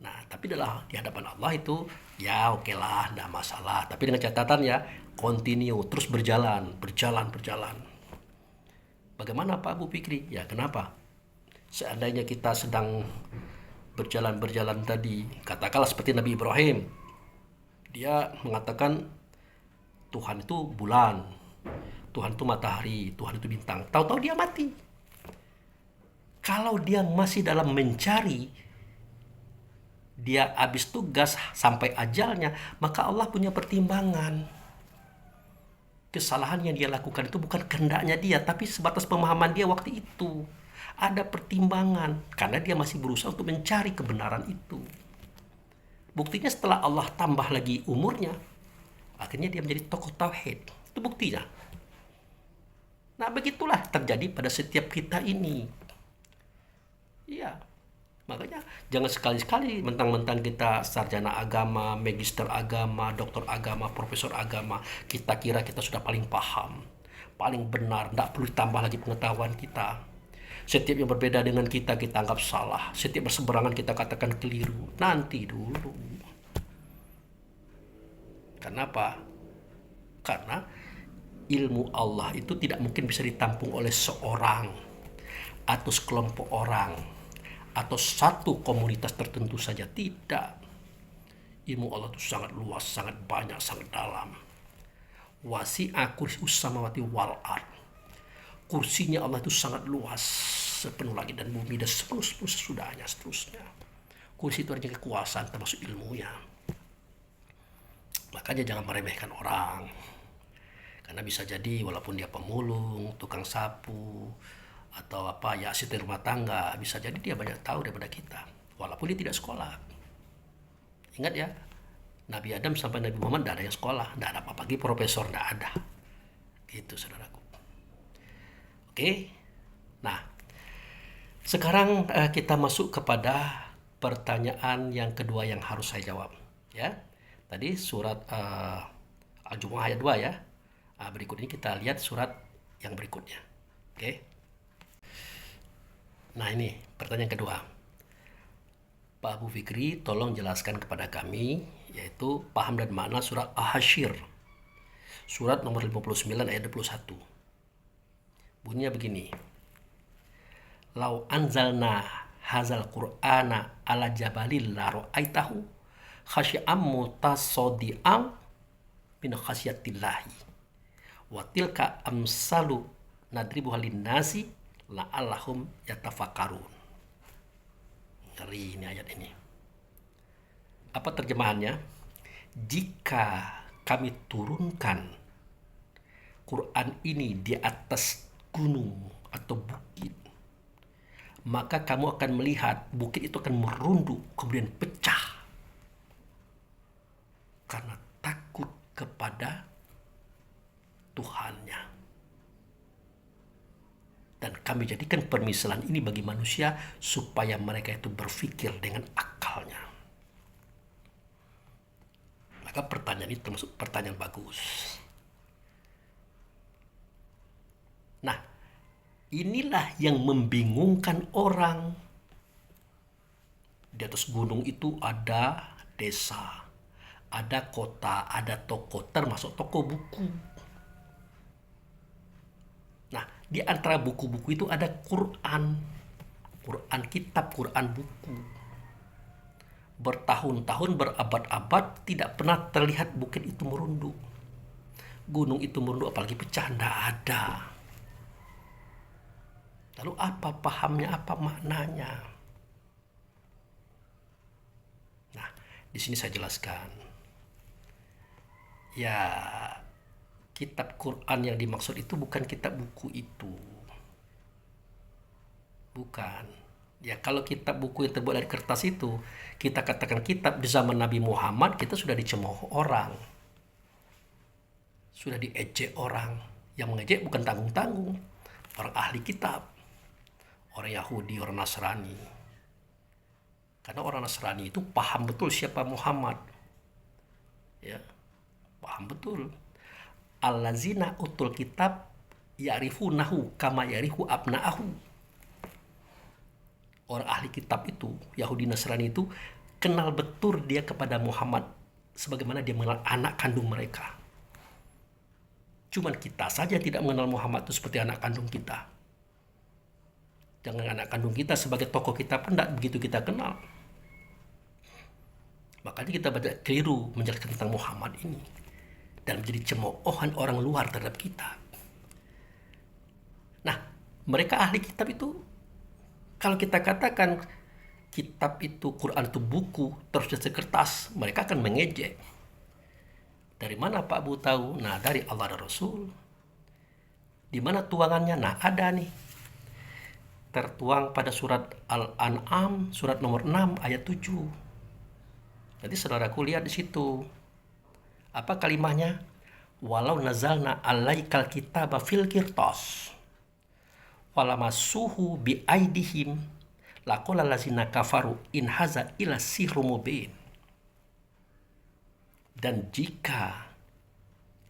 Nah, tapi di hadapan Allah itu ya oke lah, tidak masalah. Tapi dengan catatan ya, continue, terus berjalan. Bagaimana Pak Abu Fikri? Ya kenapa? Seandainya kita sedang berjalan tadi, katakanlah seperti Nabi Ibrahim. Dia mengatakan Tuhan itu bulan, Tuhan itu matahari, Tuhan itu bintang. Tahu-tahu dia mati. Kalau dia masih dalam mencari, dia habis tugas sampai ajalnya, maka Allah punya pertimbangan. Kesalahan yang dia lakukan itu bukan kehendaknya dia, tapi sebatas pemahaman dia waktu itu. Ada pertimbangan, karena dia masih berusaha untuk mencari kebenaran itu. Buktinya setelah Allah tambah lagi umurnya, akhirnya dia menjadi tokoh tauhid. Itu buktinya. Nah, begitulah terjadi pada setiap kita ini. Iya. Makanya jangan sekali-sekali mentang-mentang kita sarjana agama, magister agama, doktor agama, profesor agama, kita kira kita sudah paling paham, paling benar, tidak perlu tambah lagi pengetahuan kita. Setiap yang berbeda dengan kita anggap salah. Setiap berseberangan kita katakan keliru. Nanti dulu. Kenapa? Karena ilmu Allah itu tidak mungkin bisa ditampung oleh seorang atau sekelompok orang atau satu komunitas tertentu saja. Tidak. Ilmu Allah itu sangat luas, sangat banyak, sangat dalam. Wasi'a kursiyyus samawati wal ard. Kursinya Allah itu sangat luas, sepenuh langit dan bumi dan sepenuh sesudahnya seterusnya. Kursi itu artinya kekuasaan termasuk ilmunya. Makanya jangan meremehkan orang. Karena bisa jadi walaupun dia pemulung, tukang sapu, atau apa ya asisten rumah tangga, bisa jadi dia banyak tahu daripada kita. Walaupun dia tidak sekolah. Ingat ya, Nabi Adam sampai Nabi Muhammad tidak ada yang sekolah, tidak ada apa-apa, lagi profesor tidak ada. Gitu saudaraku. Oke, nah sekarang kita masuk kepada pertanyaan yang kedua yang harus saya jawab. Ya, tadi surat Al-Jumu'ah ayat 2 ya. Berikut ini kita lihat surat yang berikutnya. Oke. Nah ini pertanyaan kedua. Pak Abu Fikri tolong jelaskan kepada kami yaitu paham dan makna surat Al-Hasyr. Surat nomor 59 ayat 21. Bunyinya begini. Lau anzalna hazal qur'ana ala jabalil la ra'aitahu khasyi'am mutasadi'am min khasyatillahi. Wa tilka amsalu nadribuha linnasi la'allahum yatafakkarun. Ngeri ini ayat ini. Apa terjemahannya? Jika kami turunkan Quran ini di atas gunung atau bukit, maka kamu akan melihat bukit itu akan merunduk kemudian pecah karena takut kepada Tuhannya. Dan kami jadikan permisalan ini bagi manusia supaya mereka itu berpikir dengan akalnya. Maka pertanyaan ini termasuk pertanyaan bagus. Nah, inilah yang membingungkan orang. Di atas gunung itu ada desa, ada kota, ada toko, termasuk toko buku. Nah, di antara buku-buku itu ada Quran. Quran kitab, Quran buku. Bertahun-tahun, berabad-abad tidak pernah terlihat bukit itu merunduk. Gunung itu merunduk apalagi pecah, tidak ada. Lalu apa pahamnya, apa maknanya? Nah, di sini saya jelaskan. Ya, kitab Quran yang dimaksud itu bukan kitab buku itu. Bukan. Ya, kalau kitab buku yang terbuat dari kertas itu, kita katakan kitab di zaman Nabi Muhammad, kita sudah dicemooh orang. Sudah diejek orang. Yang mengejek bukan tanggung-tanggung. Orang ahli kitab. Orang Yahudi, orang Nasrani. Karena orang Nasrani itu paham betul siapa Muhammad. Ya, paham betul. Allazina utul kitab ya'rifunahu kama ya'rifu abna'ahu. Orang ahli kitab itu, Yahudi Nasrani itu, kenal betul dia kepada Muhammad sebagaimana dia mengenal anak kandung mereka. Cuman kita saja tidak mengenal Muhammad itu seperti anak kandung kita. Jangan anak kandung kita sebagai tokoh kita pun tidak begitu kita kenal. Makanya kita banyak keliru menjelaskan tentang Muhammad ini. Dan menjadi cemoohan orang luar terhadap kita. Nah, mereka ahli kitab itu, kalau kita katakan kitab itu, Quran itu buku, terus dari kertas, mereka akan mengejek. Dari mana Pak Bu tahu? Nah, dari Allah dan Rasul. Di mana tuangannya? Nah, ada nih. Tertuang pada surat Al-An'am, surat nomor 6, ayat 7. Nanti saudaraku lihat di situ. Apa kalimahnya? Walau nazalna alaikal kitaba fil qirtas walamasuhu bi aidihim laqala allazina kafaru in haza ila sihrum mubin. Dan jika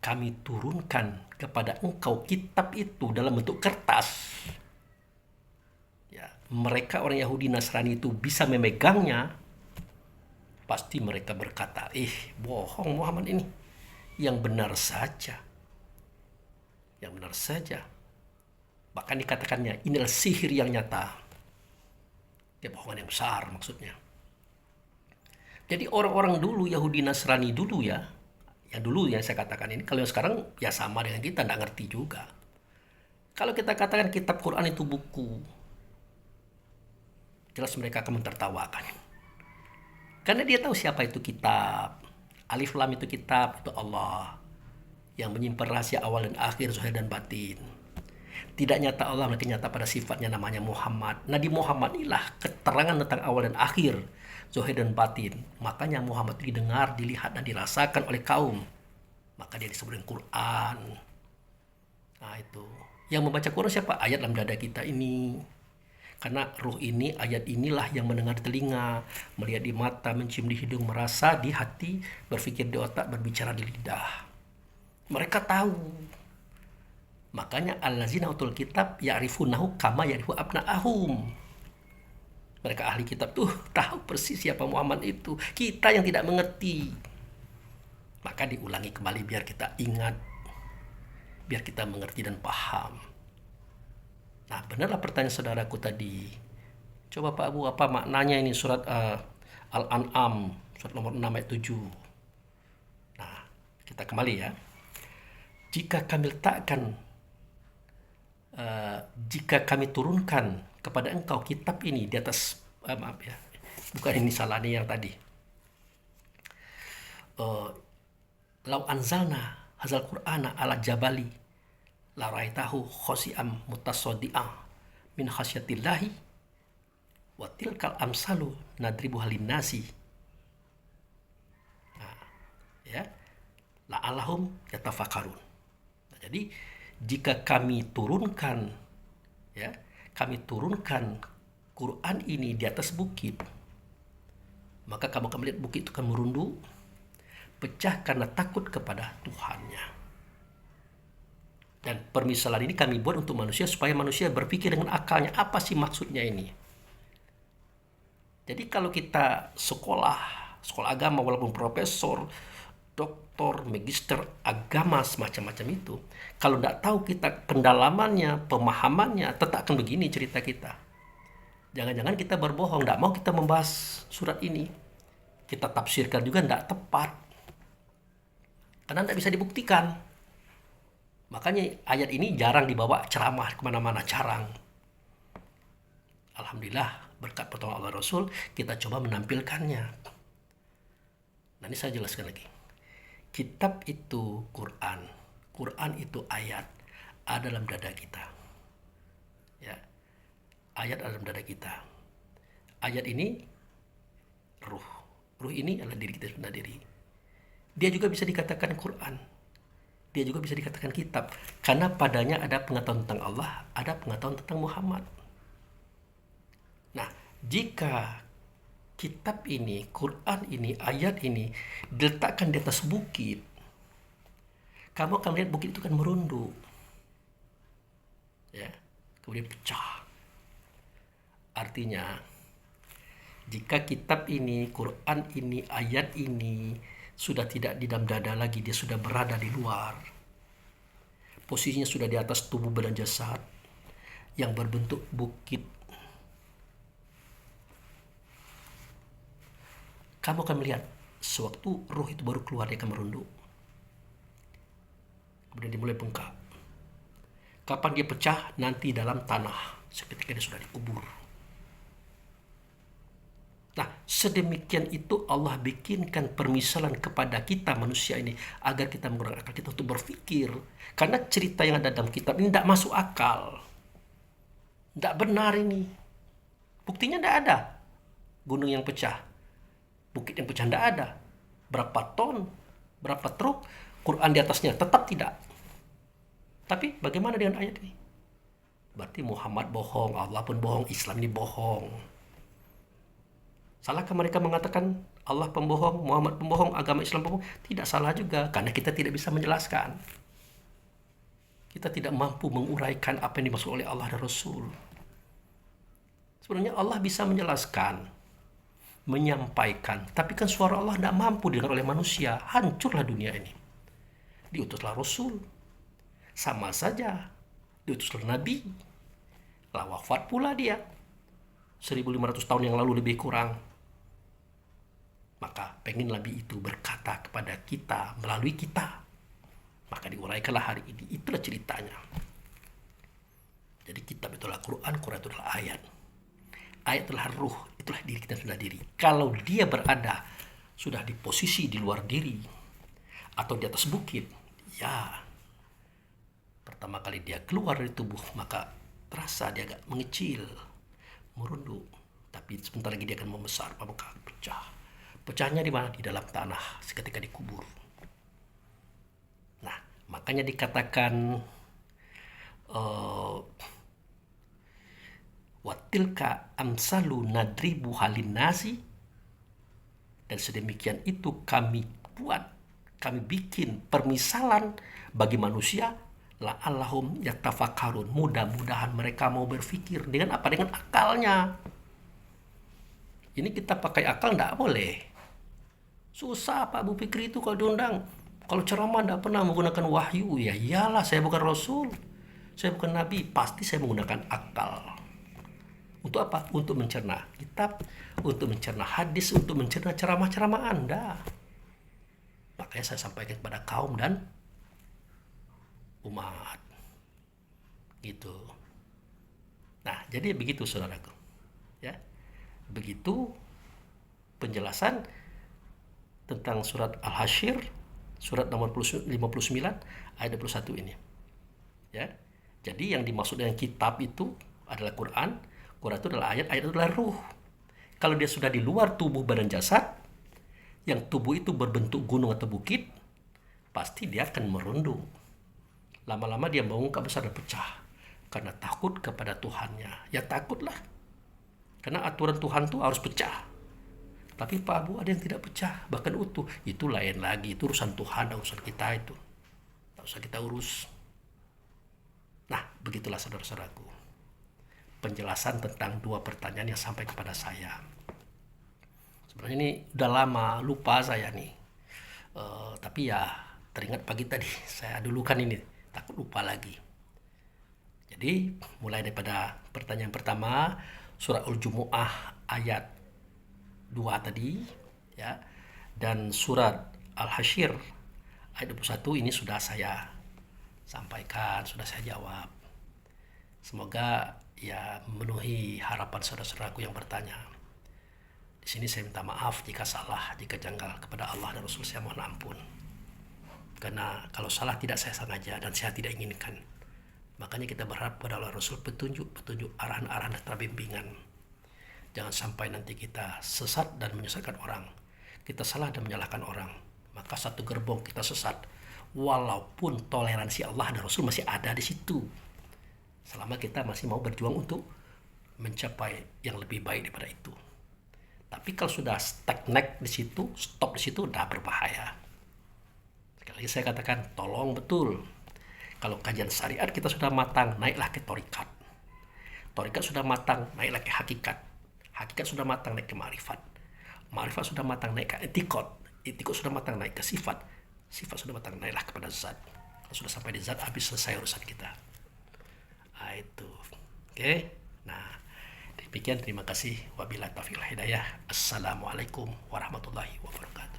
kami turunkan kepada engkau kitab itu dalam bentuk kertas, ya, mereka orang Yahudi Nasrani itu bisa memegangnya, pasti mereka berkata, bohong Muhammad ini. Yang benar saja. Yang benar saja. Bahkan dikatakannya, inilah sihir yang nyata. Kebohongan yang besar maksudnya. Jadi orang-orang dulu, Yahudi Nasrani dulu ya, yang dulu yang saya katakan ini, kalau yang sekarang ya sama dengan kita, nggak ngerti juga. Kalau kita katakan kitab Quran itu buku, jelas mereka akan mentertawakan. Karena dia tahu siapa itu kitab. Alif Lam itu kitab, itu Allah yang menyimpan rahasia awal dan akhir, zahir dan batin. Tidak nyata Allah, melainkan nyata pada sifatnya, namanya Muhammad. Nah, di Muhammad inilah keterangan tentang awal dan akhir, zahir dan batin. Makanya Muhammad itu didengar, dilihat dan dirasakan oleh kaum. Maka dia disebut dengan Quran. Nah, itu. Yang membaca Quran siapa? Ayat dalam dada kita ini. Karena ruh ini, ayat inilah yang mendengar di telinga, melihat di mata, mencium di hidung, merasa di hati, berpikir di otak, berbicara di lidah. Mereka tahu. Makanya allazina utul kitab ya'rifunahu kama ya'rifu abna'ahum. Mereka ahli kitab tuh tahu persis siapa Muhammad itu. Kita yang tidak mengerti. Maka diulangi kembali biar kita ingat. Biar kita mengerti dan paham. Nah, benarlah pertanyaan saudaraku tadi. Coba Pak Abu, apa maknanya ini surat Al-An'am, surat nomor 6 ayat 7. Nah, kita kembali ya. Jika kami turunkan kepada engkau kitab ini di atas, maaf ya, bukan ini salah nih yang tadi. Lau anzalna hazal Qur'ana ala jabali la raitahu khosi'am mutasoddi'a min khasyatillahi wa tilkal amsalu nadribuha linnasi. Nah, ya, la'allahum yatafakkarun. Nah, jadi jika kami turunkan Quran ini di atas bukit, maka kamu akan melihat bukit itu akan merunduk, pecah karena takut kepada Tuhannya. Dan permisalan ini kami buat untuk manusia supaya manusia berpikir dengan akalnya, apa sih maksudnya ini. Jadi kalau kita sekolah agama, walaupun profesor, doktor, magister agama semacam-macam itu, kalau tidak tahu kita pendalamannya, pemahamannya, tetap akan begini cerita kita. Jangan-jangan kita berbohong, tidak mau kita membahas surat ini. Kita tafsirkan juga tidak tepat. Karena tidak bisa dibuktikan. Makanya ayat ini jarang dibawa ceramah kemana-mana, jarang. Alhamdulillah, berkat pertolongan Allah Rasul, kita coba menampilkannya. Nah, ini saya jelaskan lagi. Kitab itu Quran, Quran itu ayat, ada dalam dada kita. Ya, ayat ada dalam dada kita. Ayat ini ruh. Ruh ini adalah diri kita sendiri. Dia juga bisa dikatakan Quran. Dia juga bisa dikatakan kitab. Karena padanya ada pengetahuan tentang Allah, ada pengetahuan tentang Muhammad. Nah, jika kitab ini, Quran ini, ayat ini diletakkan di atas bukit, kamu akan melihat bukit itu kan merunduk. Ya, kemudian pecah. Artinya, jika kitab ini, Quran ini, ayat ini sudah tidak di dalam dada lagi, dia sudah berada di luar. Posisinya sudah di atas tubuh badan jasad yang berbentuk bukit. Kamu akan melihat sewaktu roh itu baru keluar, dia akan merunduk. Kemudian dimulai bengkak. Kapan dia pecah? Nanti dalam tanah, seketika dia sudah dikubur. Nah, sedemikian itu Allah bikinkan permisalan kepada kita manusia ini agar kita menggunakan akal kita untuk berpikir. Karena cerita yang ada dalam kitab ini tidak masuk akal. Tidak benar ini. Buktinya tidak ada gunung yang pecah. Bukit yang pecah tidak ada. Berapa ton, berapa truk, Quran di atasnya, tetap tidak. Tapi bagaimana dengan ayat ini? Berarti Muhammad bohong, Allah pun bohong, Islam ini bohong. Salahkah mereka mengatakan Allah pembohong, Muhammad pembohong, agama Islam pembohong? Tidak salah juga, karena kita tidak bisa menjelaskan. Kita tidak mampu menguraikan apa yang dimaksud oleh Allah dan Rasul. Sebenarnya Allah bisa menjelaskan, menyampaikan, tapi kan suara Allah tidak mampu didengar oleh manusia. Hancurlah dunia ini. Diutuslah Rasul, sama saja diutuslah Nabi, lah wafat pula dia 1500 tahun yang lalu lebih kurang. Maka pengen Nabi itu berkata kepada kita melalui kita, maka diuraikanlah hari ini. Itulah ceritanya. Jadi kitab itulah Quran, Quran itulah ayat. Ayat itulah ruh, itulah diri kita sudah diri. Kalau dia berada sudah di posisi di luar diri atau di atas bukit, ya pertama kali dia keluar dari tubuh maka terasa dia agak mengecil, merunduk. Tapi sebentar lagi dia akan membesar, maka pecah. Pecahnya di mana? Di dalam tanah, seketika dikubur. Nah, makanya dikatakan watilka amsalu nadribu halin nasi, dan sedemikian itu kami buat, kami bikin permisalan bagi manusia, la'allahum yatafakkarun, mudah-mudahan mereka mau berpikir. Dengan apa? Dengan akalnya. Ini kita pakai akal enggak boleh. Susah Pak Abu Fikri itu kalau diundang. Kalau ceramah enggak pernah menggunakan wahyu. Ya iyalah, saya bukan Rasul, saya bukan Nabi, pasti saya menggunakan akal. Untuk apa? Untuk mencerna kitab, untuk mencerna hadis, untuk mencerna ceramah-ceramah Anda. Makanya saya sampaikan kepada kaum dan umat. Gitu. Nah, jadi begitu saudaraku. Ya. Begitu penjelasan tentang surat Al-Hasyr, surat nomor 59 ayat 21 ini. Ya. Jadi yang dimaksud dengan kitab itu adalah Quran. Quran itu adalah ayat, ayat itu adalah ruh. Kalau dia sudah di luar tubuh badan jasad, yang tubuh itu berbentuk gunung atau bukit, pasti dia akan merundung. Lama-lama dia membengkak besar dan pecah. Karena takut kepada Tuhannya. Ya takutlah. Karena aturan Tuhan itu harus pecah. Tapi Pak Abu ada yang tidak pecah, bahkan utuh. Itu lain lagi, itu urusan Tuhan, urusan kita itu. Tak usah kita urus. Nah, begitulah saudara-saudaraku. Penjelasan tentang dua pertanyaan yang sampai kepada saya. Sebenarnya ini udah lama, lupa saya nih. Tapi ya teringat pagi tadi, saya dulukan ini, takut lupa lagi. Jadi mulai daripada pertanyaan pertama, surah Al-Jumu'ah ayat 2 tadi, ya, dan surat Al-Hasyr ayat 21 ini sudah saya sampaikan, sudah saya jawab. Semoga ya memenuhi harapan saudara-saudaraku yang bertanya. Di sini saya minta maaf jika salah, jika janggal kepada Allah dan Rasul, saya mohon ampun. Karena kalau salah tidak saya sengaja dan saya tidak inginkan. Makanya kita berharap pada Allah Rasul petunjuk arahan-arahan dan bimbingan. Jangan sampai nanti kita sesat dan menyesatkan orang. Kita salah dan menyalahkan orang. Maka satu gerbong kita sesat. Walaupun toleransi Allah dan Rasul masih ada di situ. Selama kita masih mau berjuang untuk mencapai yang lebih baik daripada itu. Tapi kalau sudah stagnan di situ, stop di situ, udah berbahaya. Sekali lagi saya katakan, tolong betul. Kalau kajian syariat kita sudah matang, naiklah ke torikat. Torikat sudah matang, naiklah ke hakikat. Hakikat sudah matang, naik ke ma'rifat. Ma'rifat sudah matang, naik ke etikot. Etikot sudah matang, naik ke sifat. Sifat sudah matang, naiklah kepada zat. Kalau sudah sampai di zat, habis selesai urusan kita. Nah, itu. Oke. Nah, demikian, terima kasih. Wabillahi taufiq wal hidayah. Assalamualaikum warahmatullahi wabarakatuh.